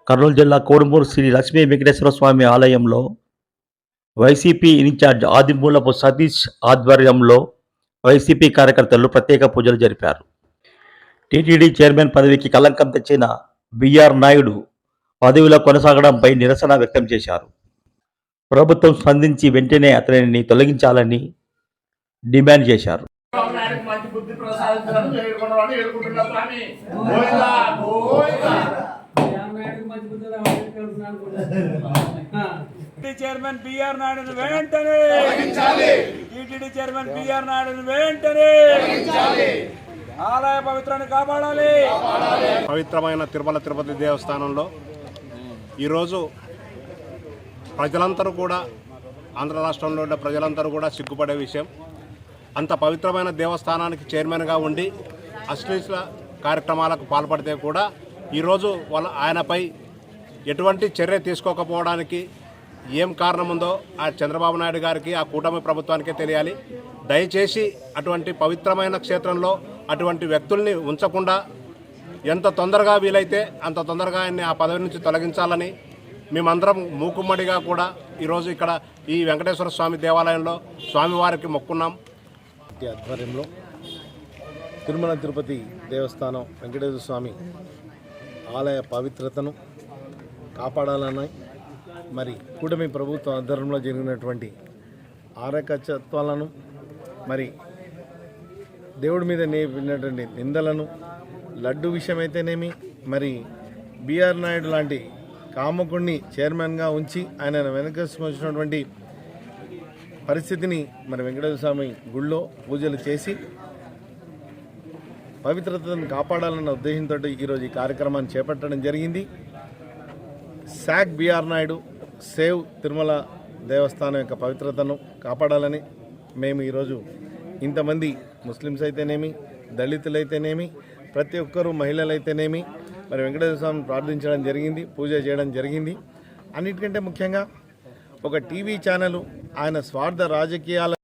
కర్నూలు జిల్లా కోడుమూరు శ్రీ లక్ష్మీ వెంకటేశ్వర స్వామి ఆలయంలో YCP incharge Adimulapu Satish ఆధ్వర్యంలో వైసీపీ కార్యకర్తలు ప్రత్యేక పూజలు జరిపారు. టీటీడీ చైర్మన్ పదవికి కలంకం తెచ్చిన బిఆర్ నాయుడు పదవిలో కొనసాగడంపై నిరసన వ్యక్తం చేశారు. ప్రభుత్వం స్పందించి వెంటనే అతనిని తొలగించాలని డిమాండ్ చేశారు. చైర్మన్ బిఆర్ నాయుడును వెంటనే టీటీడీ చైర్మన్ బిఆర్ నాయుడును వెంటనే ఆలయ పవిత్రాన్ని కాపాడాలి. పవిత్రమైన తిరుమల తిరుపతి దేవస్థానంలో ఈరోజు ప్రజలందరూ కూడా, ఆంధ్ర రాష్ట్రంలో ఉన్న ప్రజలందరూ కూడా సిగ్గుపడే విషయం. అంత పవిత్రమైన దేవస్థానానికి చైర్మన్గా ఉండి అశ్లీల కార్యక్రమాలకు పాల్పడితే కూడా ఈరోజు ఆయనపై ఎటువంటి చర్య తీసుకోకపోవడానికి ఏం కారణం ఉందో ఆ చంద్రబాబు నాయుడు గారికి, ఆ కూటమి ప్రభుత్వానికే తెలియాలి. దయచేసి అటువంటి పవిత్రమైన క్షేత్రంలో అటువంటి వ్యక్తుల్ని ఉంచకుండా ఎంత తొందరగా వీలైతే అంత తొందరగా ఆయన్ని ఆ పదవి నుంచి తొలగించాలని మేమందరం మూకుమ్మడిగా కూడా ఈరోజు ఇక్కడ ఈ వెంకటేశ్వర స్వామి దేవాలయంలో స్వామివారికి మొక్కున్నాం. ఆధ్వర్యంలో తిరుమల తిరుపతి దేవస్థానం వెంకటేశ్వర స్వామి ఆలయ పవిత్రతను కాపాడాలని మరి కూటమి ప్రభుత్వ ఆధ్వర్యంలో జరిగినటువంటి ఆరకచత్వాలను, మరి దేవుడి మీద విన్నటువంటి నిందలను, లడ్డు విషయమైతేనేమి, మరి బిఆర్ నాయుడు లాంటి కామకుడిని చైర్మన్గా ఉంచి ఆయన వెనకేసుకొచ్చినటువంటి పరిస్థితిని మరి వెంకటేశ్వర స్వామి గుళ్ళో పూజలు చేసి పవిత్రతను కాపాడాలన్న ఉద్దేశంతో ఈరోజు ఈ కార్యక్రమాన్ని చేపట్టడం జరిగింది. సాక్ బిఆర్ నాయుడు సేవ్ తిరుమల దేవస్థానం యొక్క పవిత్రతను కాపాడాలని మేము ఈరోజు ఇంతమంది ముస్లిమ్స్ అయితేనేమి, దళితులైతేనేమి, ప్రతి ఒక్కరూ మహిళలైతేనేమి మరి వెంకటేశ్వర స్వామిని ప్రార్థించడం జరిగింది, పూజ చేయడం జరిగింది. అన్నిటికంటే ముఖ్యంగా ఒక టీవీ ఛానల్ ఆయన స్వార్థ రాజకీయాల